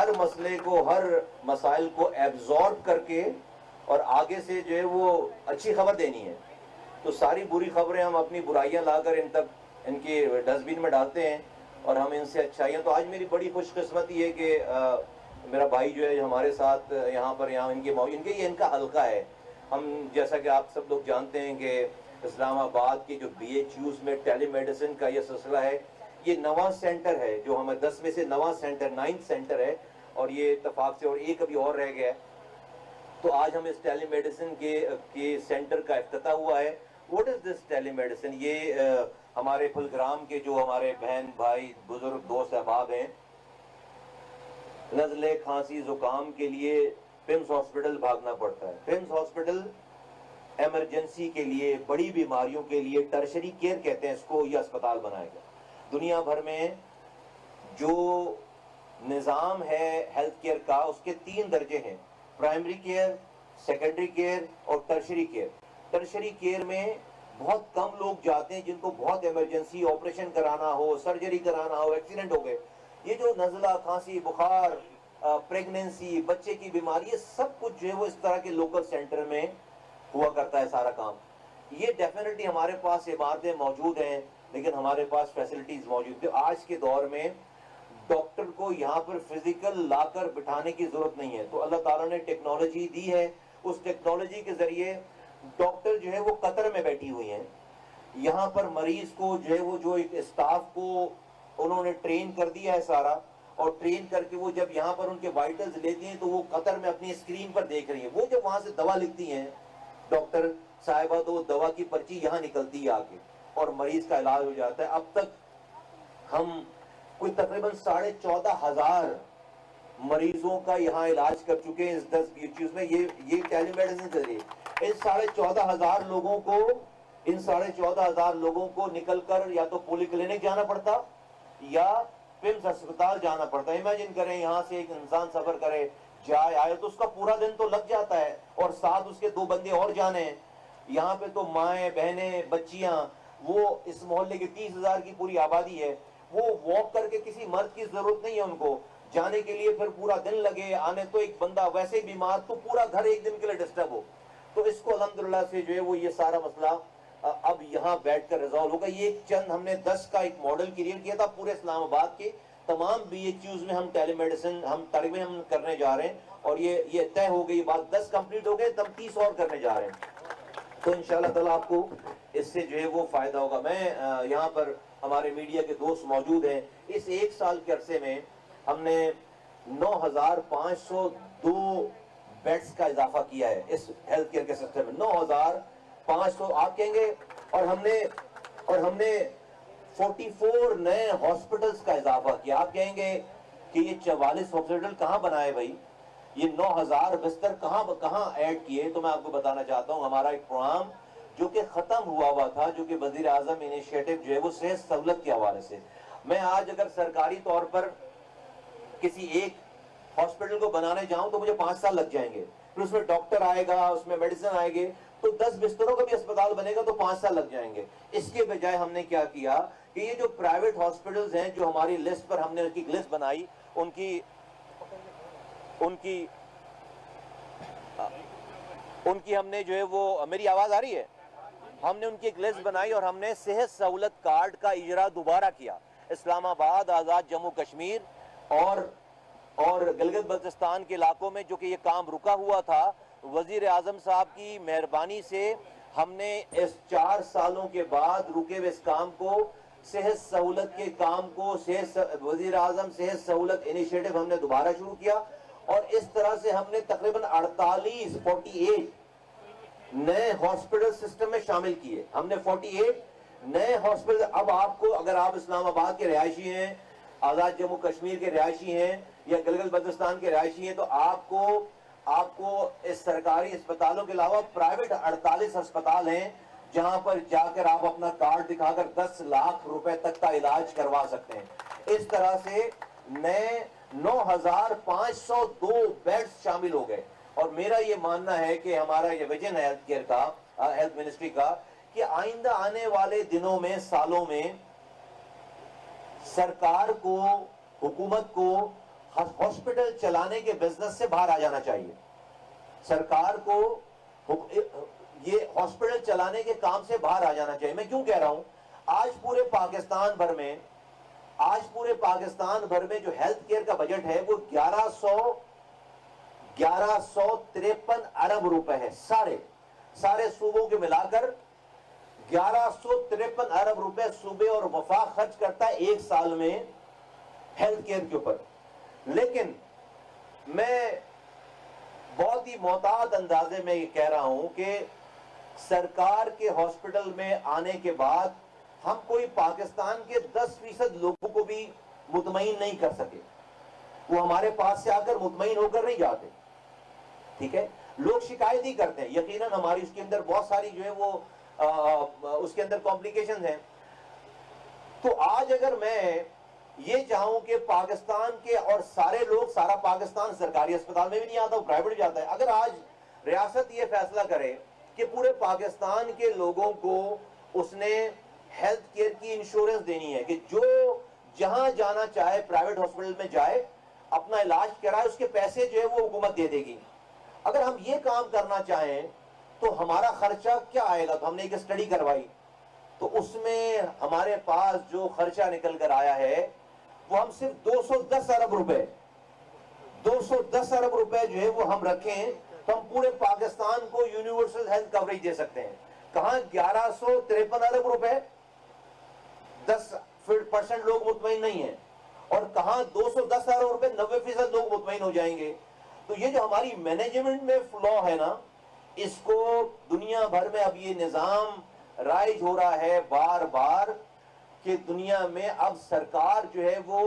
हर मसले को, हर मसाइल को एब्जॉर्ब करके और आगे से जो है वो अच्छी खबर देनी है। तो सारी बुरी खबरें हम अपनी बुराइयां लाकर इन तक, इनके डस्टबिन में डालते हैं और हम इनसे अच्छाइयाँ। तो आज मेरी बड़ी खुशकिस्मती है कि मेरा भाई जो है हमारे साथ यहाँ पर, यहाँ इनके ये इनका हल्का है। हम जैसा कि आप सब लोग जानते हैं कि इस्लामाबाद के जो BHUs में टेलीमेडिसिन का ये सिलसिला है, ये नवा सेंटर है जो हमें 10 में से नवा सेंटर, 9th सेंटर है और ये इत्तेफाक से, और एक अभी और रह गया है। तो आज हम इस टेलीमेडिसिन के सेंटर का इफ्तिताह हुआ है। What is this telemedicine? ये हमारे फुलग्राम के जो हमारे बहन भाई बुजुर्ग दोस्त अहबाब हैं, नज़ले खांसी जुकाम के लिए पिम्स हॉस्पिटल भागना पड़ता है। पिम्स हॉस्पिटल इमरजेंसी के लिए, बड़ी बीमारियों के लिए टर्शरी केयर कहते हैं इसको, यह अस्पताल बनाया गया। दुनिया भर में जो निज़ाम है हेल्थ केयर का, उसके 3 दर्जे हैं: प्राइमरी केयर, सेकेंडरी केयर और टर्शरी केयर। टर्शरी केयर में बहुत कम लोग जाते हैं जिनको बहुत इमरजेंसी, ऑपरेशन कराना हो, सर्जरी कराना हो, एक्सीडेंट हो गए। ये जो नज़ला, खांसी, बुखार, प्रेगनेंसी, बच्चे की बीमारी, ये सब कुछ जो है वो इस तरह के लोकल सेंटर में हुआ करता है सारा काम। ये डेफिनेटली हमारे पास इमारतें मौजूद हैं, लेकिन हमारे पास फैसिलिटीज मौजूद है। आज के दौर में डॉक्टर को यहाँ पर फिजिकल लाकर बिठाने की जरूरत नहीं है। तो अल्लाह ताला ने टेक्नोलॉजी दी है, उस टेक्नोलॉजी के जरिए डॉक्टर जो है वो कतर में बैठी हुई हैं। यहाँ पर मरीज को जो है वो, जो एक स्टाफ को उन्होंने ट्रेन कर दिया है सारा, और ट्रेन करके वो जब यहाँ पर उनके वाइटल्स लेती हैं तो वो कतर में अपनी स्क्रीन पर देख रही है। वो जब वहां से दवा लिखती हैं डॉक्टर साहिबा, तो दवा की पर्ची यहाँ निकलती है आके और मरीज का इलाज हो जाता है। अब तक हम कोई तकरीबन 14,500 मरीजों का यहाँ इलाज कर चुके हैं इस 10 BHUs में। ये टेलीमेडिसिन के जरिए इन 14,500 लोगों को, इन 14,500 लोगों को निकलकर या तो पोली क्लिनिक जाना पड़ता या पिम्स अस्पताल जाना पड़ता। इमेजिन करें, यहाँ से एक इंसान सफर करे, जाए आए, तो उसका पूरा दिन तो लग जाता है, और साथ उसके 2 बंदे और जाने हैं। यहाँ पे तो माएँ, बहनें, बच्चियां, वो इस मोहल्ले की 30,000 की पूरी आबादी है, वो वॉक करके, किसी मर्द की जरूरत नहीं है उनको जाने के लिए, फिर पूरा दिन लगे आने। तो एक बंदा वैसे ही बीमार, तो पूरा घर एक दिन के लिए डिस्टर्ब हो। तो इसको अल्हम्दुलिल्लाह से जो है वो ये सारा मसला अब यहाँ बैठकर रिजॉल्व होगा। ये चंद हमने 10 का एक मॉडल क्रिएट किया था। पूरे इस्लामाबाद के तमाम BHUs में हम टेलीमेडिसिन, हम तरगीब हम करने जा रहे हैं, और ये तय हो गई बात। 10 कंप्लीट हो गए, तब 30 और करने जा रहे हैं। तो इंशाअल्लाह ताला आपको इससे जो है वो फायदा होगा। मैं यहाँ पर, हमारे मीडिया के दोस्त मौजूद हैं, इस 1 साल के अरसे में हमने 9,502 बेड्स का इजाफा किया है इस हेल्थ केयर के सिस्टम में। 9,500 आप कहेंगे, और हमने 44 नए हॉस्पिटल्स का इजाफा किया। आप कहेंगे कि ये 44 हॉस्पिटल कहाँ बनाए भाई, ये 9,000 बिस्तर कहाँ ऐड किए? तो मैं आपको बताना चाहता हूँ, हमारा एक प्रोग्राम जो कि खत्म हुआ था, जो कि वजीर आजम इनिशिएटिव जो है वो सेहत सहूलत के हवाले से। मैं आज अगर सरकारी तौर पर किसी एक हॉस्पिटल को बनाने जाऊं तो मुझे 5 साल लग जाएंगे, फिर उसमें डॉक्टर आएगा, उसमें मेडिसिन आएंगे, तो 10 बिस्तरों का भी अस्पताल बनेगा तो 5 साल लग जाएंगे। इसके बजाय हमने क्या किया कि ये जो प्राइवेट हॉस्पिटल्स हैं, जो हमारी लिस्ट पर हमने उनकी लिस्ट बनाई, उनकी हमने जो है वो, मेरी आवाज आ रही है, हमने उनकी एक लिस्ट बनाई और हमने सेहत सहूलत कार्ड का इजरा दोबारा किया। इस्लामाबाद, आज़ाद जम्मू कश्मीर और गिलगित बल्तिस्तान के इलाकों में जो कि ये काम रुका हुआ था, वजीर आजम साहब की मेहरबानी से हमने इस 4 सालों के बाद रुके हुए इस काम को, सेहत सहूलत के काम को, वजीर आजम सेहत सहूलत इनिशिएटिव हमने दोबारा शुरू किया। और इस तरह से हमने तकरीबन 48 नए हॉस्पिटल सिस्टम में शामिल किए। हमने 48 नए हॉस्पिटल। अब आपको, अगर आप इस्लामाबाद के रिहायशी हैं, आजाद जम्मू कश्मीर के रिहायशी हैं या गिलगित बल्तिस्तान के रिहायशी हैं, तो आपको इस सरकारी अस्पतालों के अलावा प्राइवेट 48 अस्पताल हैं जहां पर जाकर आप अपना कार्ड दिखाकर 10 लाख रुपए तक का इलाज करवा सकते हैं। इस तरह से नए 9,502 बेड्स शामिल हो गए। और मेरा ये मानना है कि हमारा ये विजन है हेल्थ केयर का, हेल्थ मिनिस्ट्री का, कि आइंदा आने वाले दिनों में, सालों में सरकार को, हुकूमत को हॉस्पिटल चलाने के बिजनेस से बाहर आ जाना चाहिए। सरकार को ये हॉस्पिटल चलाने के काम से बाहर आ जाना चाहिए। मैं क्यों कह रहा हूं, आज पूरे पाकिस्तान भर में जो हेल्थ केयर का बजट है वो 1153 अरब रुपए है। सारे सूबों के मिलाकर 1153 अरब रुपए सूबे और वफाक खर्च करता है एक साल में हेल्थ केयर के ऊपर। लेकिन मैं बहुत ही मोहतात अंदाजे में ये कह रहा हूं कि सरकार के हॉस्पिटल में आने के बाद हम कोई पाकिस्तान के 10% लोगों को भी मुतमईन नहीं कर सके। वो हमारे पास से आकर मुतमईन होकर नहीं जाते। ठीक है, लोग शिकायत ही करते हैं। यकीनन हमारी उसके अंदर बहुत सारी जो है वो उसके अंदर कॉम्प्लिकेशंस हैं। तो आज अगर मैं ये चाहूं कि पाकिस्तान के और सारे लोग, सारा पाकिस्तान सरकारी अस्पताल में भी नहीं आता, वो प्राइवेट जाता है। अगर आज रियासत ये फैसला करे कि पूरे पाकिस्तान के लोगों को उसने हेल्थ केयर की इंश्योरेंस देनी है कि जो जहां जाना चाहे प्राइवेट हॉस्पिटल में जाए, अपना इलाज कराए, उसके पैसे जो है वो हुकूमत दे देगी। अगर हम ये काम करना चाहें तो हमारा खर्चा क्या आएगा? तो हमने एक स्टडी करवाई, तो उसमें हमारे पास जो खर्चा निकल कर आया है वो हम सिर्फ 210 अरब रुपए 210 अरब रुपए जो है वो हम रखें तो हम पूरे पाकिस्तान को यूनिवर्सल हेल्थ कवरेज दे सकते हैं। कहां 1153 अरब रुपए, 10% लोग मुतमईन नहीं है, और कहां 210 अरब रुपए, 90% लोग मुतमईन हो जाएंगे। तो ये जो हमारी मैनेजमेंट में फ्लॉ है ना, इसको दुनिया भर में अब ये निजाम राइज हो रहा है बार बार कि दुनिया में अब सरकार जो है वो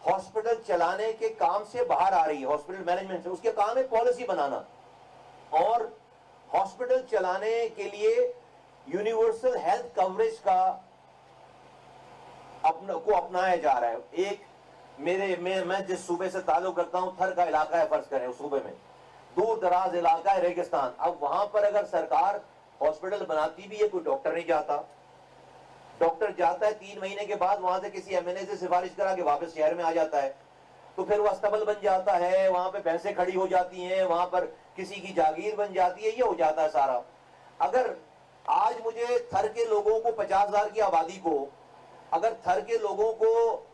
हॉस्पिटल चलाने के काम से बाहर आ रही है, हॉस्पिटल मैनेजमेंट से। उसके काम है पॉलिसी बनाना, और हॉस्पिटल चलाने के लिए यूनिवर्सल हेल्थ कवरेज का अपनाया जा रहा है। एक मैं जिस सूबे से ताल्लुक रखता हूं, थर का इलाका है, फर्ज करें, उस सूबे में दूर दराज इलाका है, रेगिस्तान। अब वहां पर अगर सरकार हॉस्पिटल बनाती भी है, कोई डॉक्टर नहीं जाता। डॉक्टर जाता है 3 महीने के बाद, वहां से किसी एमएनए से सिफारिश करा के वापस शहर में आ जाता है। तो फिर वो अस्तबल बन जाता है, वहां पे भैंसें खड़ी हो जाती हैं, वहां पर किसी की जागीर बन जाती है, ये हो जाता है सारा। अगर आज मुझे थर के लोगों को, 50,000 की आबादी को, अगर थर के लोगों को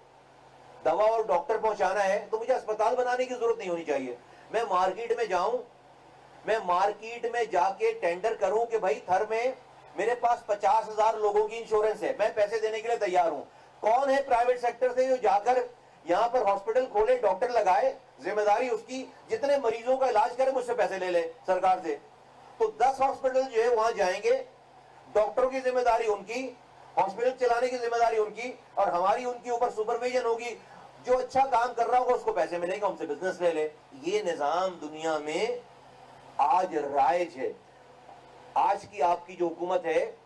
दवा और डॉक्टर पहुंचाना है तो मुझे अस्पताल बनाने की जरूरत नहीं होनी चाहिए। मैं मार्केट में जाऊं, मैं मार्केट में जाके टेंडर करूं कि भाई थर में मेरे पास 50,000 लोगों की इंश्योरेंस है, मैं पैसे देने के लिए तैयार हूं। कौन है प्राइवेट सेक्टर से जो जाकर यहां पर हॉस्पिटल खोले, डॉक्टर लगाए, जिम्मेदारी उसकी, जितने मरीजों का इलाज करे मुझसे पैसे ले ले सरकार से। तो 10 हॉस्पिटल जो है वहां जाएंगे, डॉक्टरों की जिम्मेदारी उनकी, हॉस्पिटल चलाने की जिम्मेदारी उनकी, और हमारी उनके ऊपर सुपरविजन होगी। जो अच्छा काम कर रहा होगा उसको पैसे मिलेंगे, हमसे बिजनेस ले ले। ये निजाम दुनिया में आज राइज है। आज की आपकी जो हुकूमत है,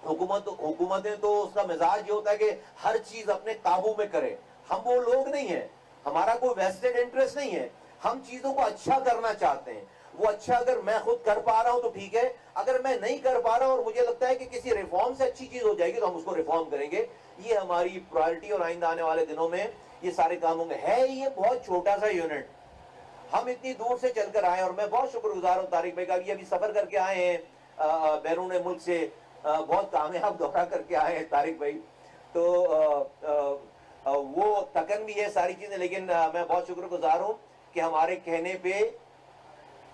हुकूमतें तो उसका मिजाज ये होता है कि हर चीज अपने काबू में करे। हम वो लोग नहीं है, हमारा कोई वेस्टेड इंटरेस्ट नहीं है, हम चीजों को अच्छा करना चाहते हैं। वो अच्छा अगर मैं खुद कर पा रहा हूं तो ठीक है, अगर मैं नहीं कर पा रहा हूं और मुझे लगता है कि किसी रिफॉर्म से अच्छी चीज हो जाएगी तो हम उसको रिफॉर्म करेंगे। ये हमारी प्रायोरिटी, और आइंदा आने वाले दिनों में ये सारे काम होंगे। है ये बहुत छोटा सा यूनिट, हम इतनी दूर से चलकर आए, और मैं बहुत शुक्रगुजार हूं तारिक भाई का। अभी सफर करके आए हैं बैरून मुल्क से, बहुत कामयाब दौरा करके आए हैं तारिक भाई। तो वो तकन भी है सारी चीजें, लेकिन मैं बहुत शुक्रगुजार हूं कि हमारे कहने पे,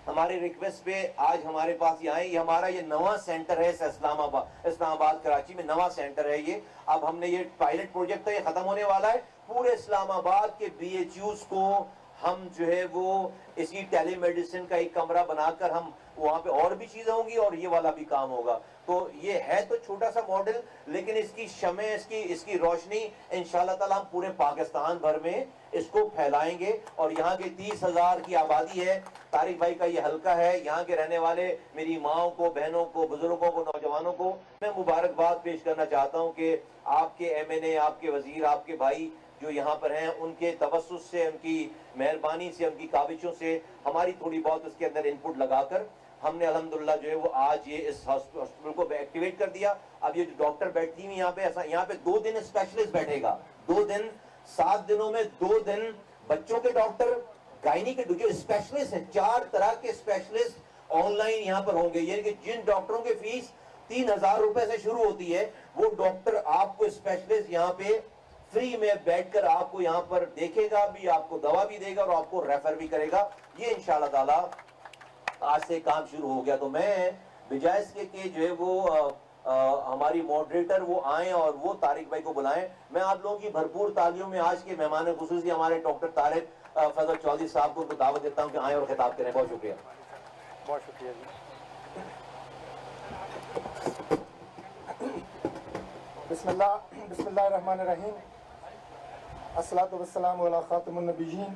हमारे रिक्वेस्ट पे आज हमारे पास ये आए। ये हमारा ये नवा सेंटर है इस्लामाबाद कराची में नवा सेंटर है ये। अब हमने ये पायलट प्रोजेक्ट था, ये खत्म होने वाला है। पूरे इस्लामाबाद के BHUs को हम जो है वो इसकी टेलीमेडिसिन का एक कमरा बनाकर हम वहां पे और भी चीजें होंगी और ये वाला भी काम होगा। तो ये है तो छोटा सा मॉडल, लेकिन इसकी शमे, इसकी रोशनी इंशाल्लाह ताला हम पूरे पाकिस्तान भर में इसको फैलाएंगे। और यहाँ के 30,000 की आबादी है, तारिक भाई का ये हल्का है, यहाँ के रहने वाले मेरी माओ को, बहनों को, बुजुर्गों को, नौजवानों को मैं मुबारकबाद पेश करना चाहता हूँ कि आपके MNA, आपके वजीर, आपके भाई जो यहाँ पर हैं, उनके तवस्सुस से, उनकी मेहरबानी से, उनकी काविशों से हमारी थोड़ी बहुत उसके अंदर इनपुट लगाकर हमने अल्हम्दुलिल्लाह जो है वो आज ये इस हॉस्पिटल को एक्टिवेट कर दिया। अब ये जो डॉक्टर बैठती हुई यहाँ पे 2 दिन स्पेशलिस्ट बैठेगा, 2 दिन, 7 दिनों में 2 दिन बच्चों के डॉक्टर, गायनी के जो स्पेशलिस्ट हैं, 4 तरह के स्पेशलिस्ट ऑनलाइन यहाँ पर होंगे। यानी कि जिन डॉक्टरों की फीस 3,000 रुपए से शुरू होती है, वो डॉक्टर आपको स्पेशलिस्ट यहाँ पे फ्री में बैठकर आपको यहाँ पर देखेगा भी, आपको दवा भी देगा और आपको रेफर भी करेगा। ये इंशाल्लाह ताला आज से काम शुरू हो गया। तो मैं बजाय इसके कि जो है वो हमारी मॉडरेटर वो आए और वो तारिक भाई को बुलाएं, मैं आप लोगों की भरपूर तालियों में आज के मेहमान खुसूसी हमारे डॉक्टर तारिक फजल चौधरी साहब को दावत देता हूं कि आए और खिताब करें। बहुत शुक्रिया। बहुत शुक्रिया जी। बिस्मिल्लाहिर्रहमानिर्रहीम, अस्सलातु वस्सलामु अला खातिमुन नबिय्यीन।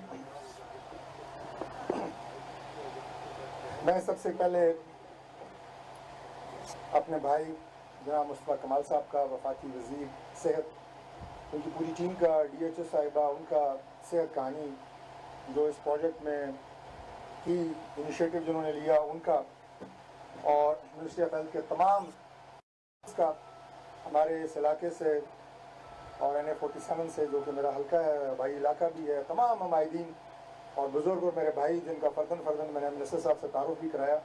मैं सबसे पहले अपने भाई जनाब मुस्तफ़ा कमाल साहब का, वफाकी वज़ीर सेहत, उनकी पूरी टीम का, DHO साहिबा, उनका सेहत कहानी जो इस प्रोजेक्ट में की इनिशिएटिव जिन्होंने लिया उनका, और मिनिस्ट्री ऑफ हेल्थ के तमाम का, हमारे इस इलाके से और NA47 से जो कि मेरा हल्का है, भाई इलाका भी है, तमाम हमायदीन और बुज़ुर्ग और मेरे भाई जिनका फ़र्दन मैंने मिनिस्टर साहब से तारुफ भी कराया,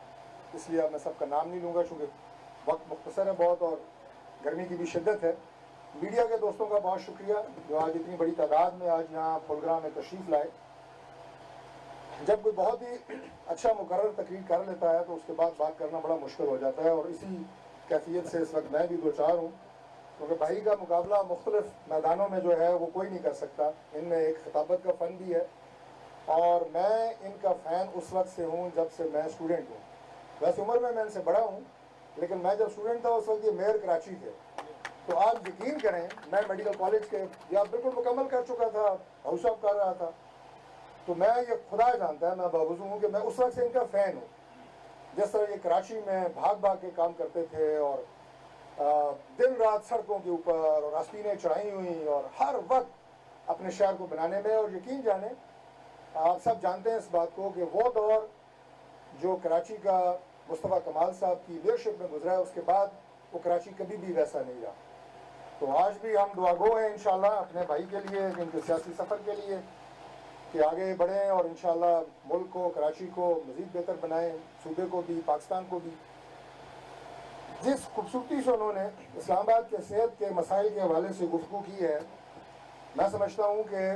इसलिए अब मैं सबका नाम नहीं लूँगा चूँकि वक्त मुख्तसर है बहुत और गर्मी की भी शिद्दत है। मीडिया के दोस्तों का बहुत शुक्रिया जो आज इतनी बड़ी तादाद में आज यहाँ प्रोग्राम में तशरीफ़ लाए। जब कोई बहुत ही अच्छा मुकर्रर तकरीर कर लेता है तो उसके बाद बात करना बड़ा मुश्किल हो जाता है, और इसी कैफियत से इस वक्त मैं भी दो चार हूँ, क्योंकि भाई का मुकाबला मुख्तलिफ मैदानों में जो है वो कोई नहीं कर सकता। इनमें एक खिताबत का फ़न भी है, और मैं इनका फ़ैन उस वक्त से हूँ जब से मैं स्टूडेंट हूँ। वैसे उम्र में मैं इनसे बड़ा हूँ, लेकिन मैं जब स्टूडेंट था उस वक्त ये मेयर कराची थे। तो आप यकीन करें, मैं मेडिकल कॉलेज के या बिल्कुल मुकम्मल कर चुका था, हाउस ऑफ कर रहा था, तो मैं ये खुदा जानता है, मैं बावजूद हूँ कि मैं उस वक्त से इनका फ़ैन हूँ। जिस तरह ये कराची में भाग भाग के काम करते थे और दिन रात सड़कों के ऊपर और आस्तीनें चढ़ाई हुई और हर वक्त अपने शहर को बनाने में, और यकीन जाने आप सब जानते हैं इस बात को कि वो दौर जो कराची का मुस्तफ़ा कमाल साहब की लीडरशिप में गुजरा है, उसके बाद वो कराची कभी भी वैसा नहीं रहा। तो आज भी हम दुआगो हैं इंशाल्लाह अपने भाई के लिए, इनके सियासी सफ़र के लिए, कि आगे बढ़ें और इंशाल्लाह मुल्क को, कराची को मज़ीद बेहतर बनाएं, सूबे को भी, पाकिस्तान को भी। जिस खूबसूरती से उन्होंने इस्लामाबाद के सेहत के मसाइल के हवाले से गुफ्तगू की है, मैं समझता हूँ कि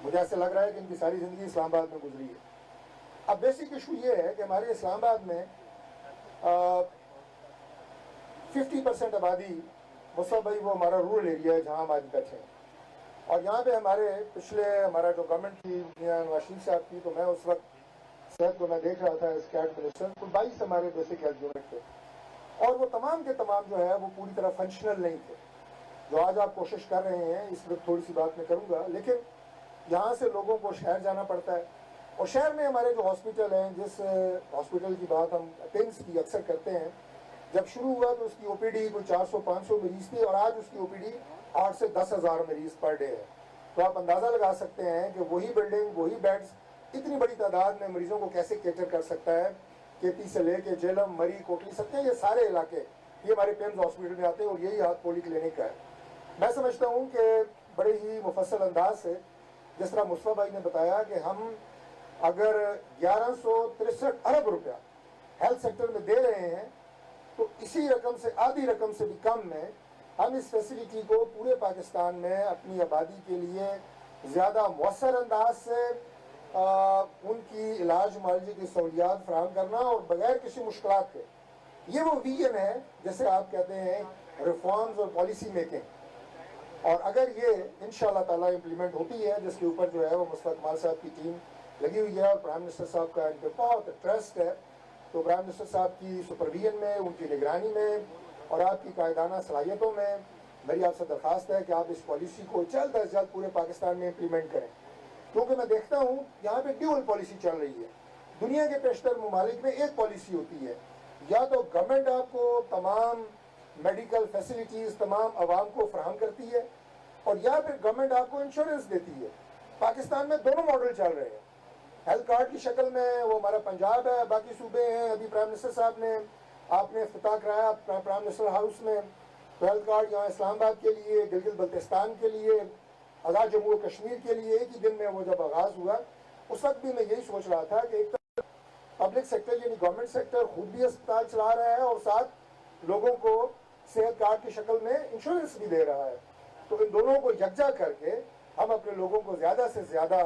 मुझे ऐसे लग रहा है कि इनकी सारी ज़िंदगी इस्लामाबाद में गुजरी है। अब बेसिक इशू ये है कि हमारे इस्लामाबाद में 50% आबादी, मुस्तफ़ा भाई वो हमारा रूरल एरिया है जहाँ हम आज बैठे हैं, और यहाँ पे हमारे पिछले हमारा जो गवर्नमेंट थी नवाज शरीफ साहब की, तो मैं उस वक्त सेहत को मैं देख रहा था एज कैबिनेट मिनिस्टर, तो 22 हमारे बेसिक हेल्थ यूनिट थे, और वो तमाम के तमाम जो है वो पूरी तरह फंक्शनल नहीं थे। जो आज आप कोशिश कर रहे हैं, इस वक्त थोड़ी सी बात मैं करूँगा, लेकिन यहाँ से लोगों को शहर जाना पड़ता है, और शहर में हमारे जो हॉस्पिटल हैं, जिस हॉस्पिटल की बात हम टेंस की अक्सर करते हैं, जब शुरू हुआ तो उसकी OPD कोई 400-500 मरीज़ थी, और आज उसकी OPD 8 से 10,000 मरीज़ पर डे है। तो आप अंदाज़ा लगा सकते हैं कि वही बिल्डिंग, वही बेड्स इतनी बड़ी तादाद में मरीज़ों को कैसे कैटर कर सकता है। KP से लेके जेलम, मरी, कोटली, सकते हैं, ये सारे इलाके ये हमारे पेम्स हॉस्पिटल में आते हैं, और यही हाथ पोली क्लिनिक का है। मैं समझता हूँ कि बड़े ही मुफस्सल अंदाज से जिस तरह मुस्तफ़ा भाई ने बताया कि हम अगर 1163 अरब रुपया हेल्थ सेक्टर में दे रहे हैं, तो इसी रकम से, आधी रकम से भी कम में हम इस फैसिलिटी को पूरे पाकिस्तान में अपनी आबादी के लिए ज़्यादा मौसर अंदाज से उनकी इलाज मुआलजे की सहूलियात फराहम करना, और बगैर किसी मुश्किलात के, ये वो विजन है जैसे आप कहते हैं रिफॉर्म्स और पॉलिसी मेकिंग। और अगर ये इंशाल्लाह ताला इम्प्लीमेंट होती है, जिसके ऊपर जो है वो मुस्तफ़ा कमाल साहब की टीम लगी हुई है, और प्राइम मिनिस्टर साहब का इन पर बहुत ट्रस्ट है, तो प्राइम मिनिस्टर साहब की सुपरविजन में, उनकी निगरानी में और आपकी कायदाना सलाहियतों में मेरी आपसे दरख्वास्त है कि आप इस पॉलिसी को जल्द अज जल्द पूरे पाकिस्तान में इम्प्लीमेंट करें। क्योंकि मैं देखता हूँ यहाँ पे ड्यूअल पॉलिसी चल रही है। दुनिया के पेशतर ममालिक में एक पॉलिसी होती है, या तो गवर्नमेंट आपको तमाम मेडिकल फैसिलिटीज़ तमाम आवाम को फराहम करती है, और या फिर गवर्नमेंट आपको इंश्योरेंस देती है। पाकिस्तान में दोनों मॉडल चल रहे हैं। हेल्थ कार्ड की शक्ल में वो हमारा पंजाब है, बाकी सूबे हैं। अभी प्राइम मिनिस्टर साहब ने आपने इफ्तिताह कराया प्राइम मिनिस्टर हाउस में, तो हेल्थ कार्ड यहाँ इस्लामाबाद के लिए, गिलगित बल्तिस्तान के लिए, आज़ाद जम्मू और कश्मीर के लिए एक ही दिन में वो जब आगाज़ हुआ, उस वक्त भी मैं यही सोच रहा था कि एक तरफ पब्लिक सेक्टर यानी गवर्नमेंट सेक्टर खुद भी अस्पताल चला रहा है और साथ लोगों को सेहत कार्ड की शक्ल में इंश्योरेंस भी दे रहा है। तो इन दोनों को यकजा करके हम अपने लोगों को ज़्यादा से ज़्यादा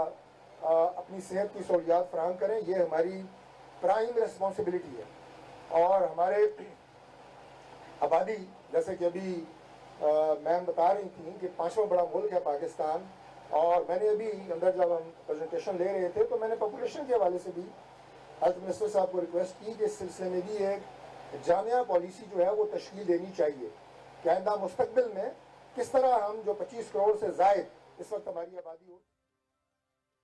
अपनी सेहत की सहूलियात फराहम करें, ये हमारी प्राइम रिस्पॉन्सिबिलिटी है। और हमारे आबादी, जैसे कि अभी मैम बता रही थी कि 5वां बड़ा मुल्क है पाकिस्तान, और मैंने अभी अंदर जब हम प्रेजेंटेशन ले रहे थे तो मैंने पॉपुलेशन के हवाले से भी हेल्थ मिनिस्टर साहब को रिक्वेस्ट की कि इस सिलसिले में भी एक जामिया पॉलिसी जो है वो तश्कील देनी चाहिए कि आइंदा मुस्तकबिल में किस तरह हम जो 25 करोड़ से ज़ायद इस वक्त हमारी आबादी हो